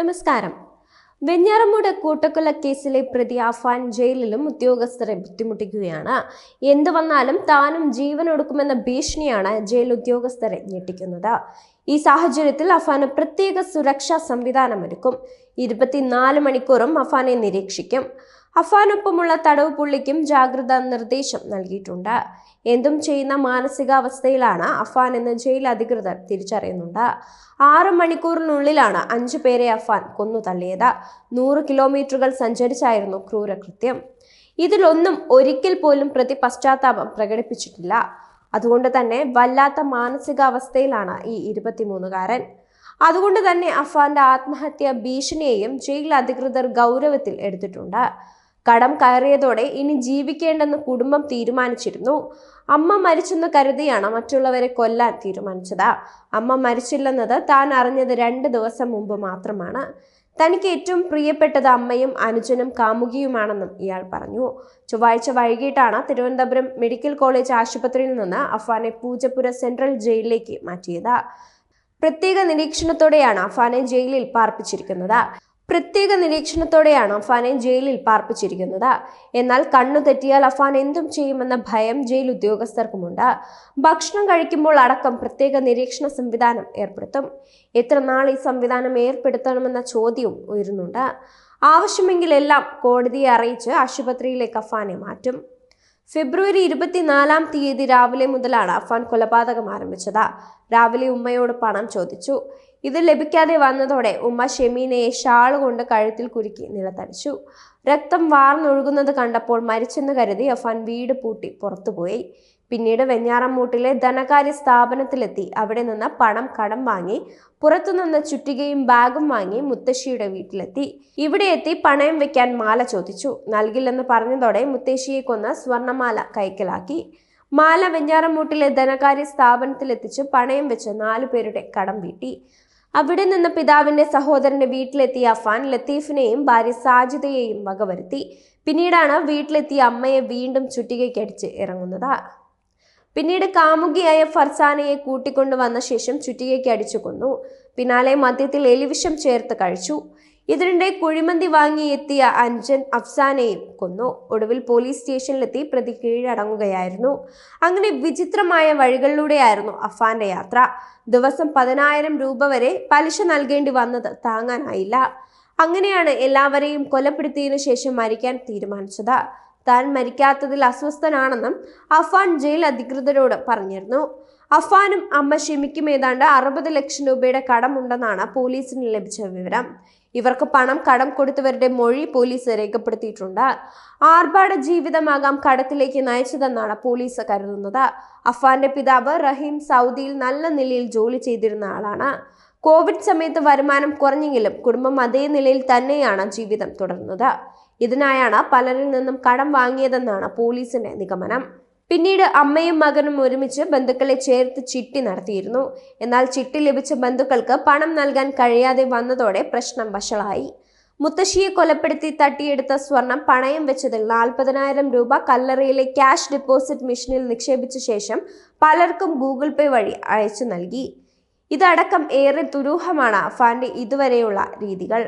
നമസ്കാരം. വെഞ്ഞാറമൂട് കൂട്ടക്കൊല കേസിലെ പ്രതി അഫാൻ ജയിലിലും ഉദ്യോഗസ്ഥരെ ബുദ്ധിമുട്ടിക്കുകയാണ്. എന്തു വന്നാലും താനും ജീവനൊടുക്കുമെന്ന ഭീഷണിയാണ് ജയിൽ ഉദ്യോഗസ്ഥരെ ഞെട്ടിക്കുന്നത്. ഈ സാഹചര്യത്തിൽ അഫാന് പ്രത്യേക സുരക്ഷാ സംവിധാനമൊരുക്കും. 24 മണിക്കൂറും അഫാനെ നിരീക്ഷിക്കും. അഫാനൊപ്പമുള്ള തടവ് പുള്ളിക്കും ജാഗ്രതാ നിർദ്ദേശം നൽകിയിട്ടുണ്ട്. എന്തും ചെയ്യുന്ന മാനസികാവസ്ഥയിലാണ് അഫാൻ എന്ന് ജയിൽ അധികൃതർ തിരിച്ചറിയുന്നുണ്ട്. 6 മണിക്കൂറിനുള്ളിലാണ് 5 പേരെ അഫാൻ കൊന്നു തള്ളിയത്. 100 കിലോമീറ്ററുകൾ സഞ്ചരിച്ചായിരുന്നു ക്രൂരകൃത്യം. ഇതിലൊന്നും ഒരിക്കൽ പോലും പ്രതി പശ്ചാത്താപം പ്രകടിപ്പിച്ചിട്ടില്ല. അതുകൊണ്ട് തന്നെ വല്ലാത്ത മാനസികാവസ്ഥയിലാണ് ഈ 23കാരൻ. അതുകൊണ്ട് തന്നെ അഫാന്റെ ആത്മഹത്യാ ഭീഷണിയെയും ജയിൽ അധികൃതർ ഗൗരവത്തിൽ എടുത്തിട്ടുണ്ട്. കടം കയറിയതോടെ ഇനി ജീവിക്കേണ്ടെന്ന് കുടുംബം തീരുമാനിച്ചിരുന്നു. അമ്മ മരിച്ചെന്ന് കരുതിയാണ് മറ്റുള്ളവരെ കൊല്ലാൻ തീരുമാനിച്ചത്. അമ്മ മരിച്ചില്ലെന്നത് താൻ അറിഞ്ഞത് 2 ദിവസം മുമ്പ് മാത്രമാണ്. തനിക്ക് ഏറ്റവും പ്രിയപ്പെട്ടത് അമ്മയും അനുജനും കാമുകിയുമാണെന്നും ഇയാൾ പറഞ്ഞു. ചൊവ്വാഴ്ച വൈകിട്ടാണ് തിരുവനന്തപുരം മെഡിക്കൽ കോളേജ് ആശുപത്രിയിൽ നിന്ന് അഫാനെ പൂജപ്പുര സെൻട്രൽ ജയിലിലേക്ക് മാറ്റിയത്. പ്രത്യേക നിരീക്ഷണത്തോടെയാണ് അഫാനെ ജയിലിൽ പാർപ്പിച്ചിരിക്കുന്നത്. എന്നാൽ കണ്ണു തെറ്റിയാൽ അഫാൻ എന്തും ചെയ്യുമെന്ന ഭയം ജയിൽ ഉദ്യോഗസ്ഥർക്കുമുണ്ട്. ഭക്ഷണം കഴിക്കുമ്പോൾ അടക്കം പ്രത്യേക നിരീക്ഷണ സംവിധാനം ഏർപ്പെടുത്തും. എത്ര നാൾ ഈ സംവിധാനം ഏർപ്പെടുത്തണമെന്ന ചോദ്യവും ഉയരുന്നുണ്ട്. ആവശ്യമെങ്കിൽ എല്ലാം കോടതിയെ അറിയിച്ച് ആശുപത്രിയിലേക്ക് അഫാനെ മാറ്റും. ഫെബ്രുവരി 24-ാം തീയതി രാവിലെ മുതലാണ് അഫാൻ കൊലപാതകം ആരംഭിച്ചത്. രാവിലെ ഉമ്മയോട് പണം ചോദിച്ചു. ഇത് ലഭിക്കാതെ വന്നതോടെ ഉമ്മ ഷെമീനയെ ഷാള് കൊണ്ട് കഴുത്തിൽ കുരുക്കി നിലത്തടിച്ചു. രക്തം വാർന്നൊഴുകുന്നത് കണ്ടപ്പോൾ മരിച്ചെന്ന് കരുതി അഫാൻ വീട് പൂട്ടി പുറത്തുപോയി. പിന്നീട് വെഞ്ഞാറമൂട്ടിലെ ധനകാര്യ സ്ഥാപനത്തിലെത്തി അവിടെ നിന്ന് പണം കടം വാങ്ങി പുറത്തുനിന്ന് ചുറ്റികയും ബാഗും വാങ്ങി മുത്തശ്ശിയുടെ വീട്ടിലെത്തി. ഇവിടെ എത്തി പണയം വെക്കാൻ മാല ചോദിച്ചു. നൽകില്ലെന്ന് പറഞ്ഞതോടെ മുത്തശ്ശിയെ കൊന്ന് സ്വർണമാല കൈക്കലാക്കി. മാല വെഞ്ഞാറമൂട്ടിലെ ധനകാര്യ സ്ഥാപനത്തിലെത്തിച്ച് പണയം വെച്ച് 4 പേരുടെ കടം വീട്ടി. അവിടെ നിന്ന് പിതാവിന്റെ സഹോദരന്റെ വീട്ടിലെത്തിയ അഫാൻ ലത്തീഫിനെയും ഭാര്യ സാജിദയെയും വകവരുത്തി. പിന്നീടാണ് വീട്ടിലെത്തിയ അമ്മയെ വീണ്ടും ചുറ്റികയ്ക്കടിച്ച് ഇറങ്ങുന്നത്. പിന്നീട് കാമുകിയായ ഫർസാനയെ കൂട്ടിക്കൊണ്ടുവന്ന ശേഷം ചുറ്റികയ്ക്ക് അടിച്ചു കൊന്നു. പിന്നാലെ മദ്യത്തിൽ എലിവിഷം ചേർത്ത് കഴിച്ചു. ഇതിനിടെ കുഴിമന്തി വാങ്ങി എത്തിയ അഞ്ജൻ അഫ്സാനെയും കൊന്നു. ഒടുവിൽ പോലീസ് സ്റ്റേഷനിലെത്തി പ്രതി കീഴടങ്ങുകയായിരുന്നു. അങ്ങനെ വിചിത്രമായ വഴികളിലൂടെയായിരുന്നു അഫാന്റെ യാത്ര. ദിവസം 10,000 രൂപ വരെ പലിശ നൽകേണ്ടി വന്നത് താങ്ങാനായില്ല. അങ്ങനെയാണ് എല്ലാവരെയും കൊലപ്പെടുത്തിയതിനു ശേഷം മരിക്കാൻ തീരുമാനിച്ചത്. താൻ മരിക്കാത്തതിൽ അസ്വസ്ഥനാണെന്നും അഫാൻ ജയിൽ അധികൃതരോട് പറഞ്ഞിരുന്നു. അഫാനും അമ്മ ഷെമിക്കും ഏതാണ്ട് 60 ലക്ഷം രൂപയുടെ കടമുണ്ടെന്നാണ് പോലീസിന് ലഭിച്ച വിവരം. ഇവർക്ക് പണം കടം കൊടുത്തവരുടെ മൊഴി പോലീസ് രേഖപ്പെടുത്തിയിട്ടുണ്ട്. ആർഭാട ജീവിതമാകാം കടത്തിലേക്ക് നയിച്ചതെന്നാണ് പോലീസ് കരുതുന്നത്. അഫാന്റെ പിതാവ് റഹീം സൗദിയിൽ നല്ല നിലയിൽ ജോലി ചെയ്തിരുന്ന ആളാണ്. കോവിഡ് സമയത്ത് വരുമാനം കുറഞ്ഞെങ്കിലും കുടുംബം അതേ നിലയിൽ തന്നെയാണ് ജീവിതം തുടർന്നത്. ഇതിനായാണ് പലരിൽ നിന്നും കടം വാങ്ങിയതെന്നാണ് പോലീസിന്റെ നിഗമനം. പിന്നീട് അമ്മയും മകനും ഒരുമിച്ച് ബന്ധുക്കളെ ചേർത്ത് ചിട്ടി നടത്തിയിരുന്നു. എന്നാൽ ചിട്ടി ലഭിച്ച ബന്ധുക്കൾക്ക് പണം നൽകാൻ കഴിയാതെ വന്നതോടെ പ്രശ്നം വഷളായി. മുത്തശ്ശിയെ കൊലപ്പെടുത്തി തട്ടിയെടുത്ത സ്വർണം പണയം വെച്ചതിൽ 40,000 രൂപ കല്ലറയിലെ ക്യാഷ് ഡെപ്പോസിറ്റ് മെഷീനിൽ നിക്ഷേപിച്ച ശേഷം പലർക്കും ഗൂഗിൾ പേ വഴി അയച്ചു നൽകി. ഇതടക്കം ഏറെ ദുരൂഹമാണ് അഫാന്റെ ഇതുവരെയുള്ള രീതികൾ.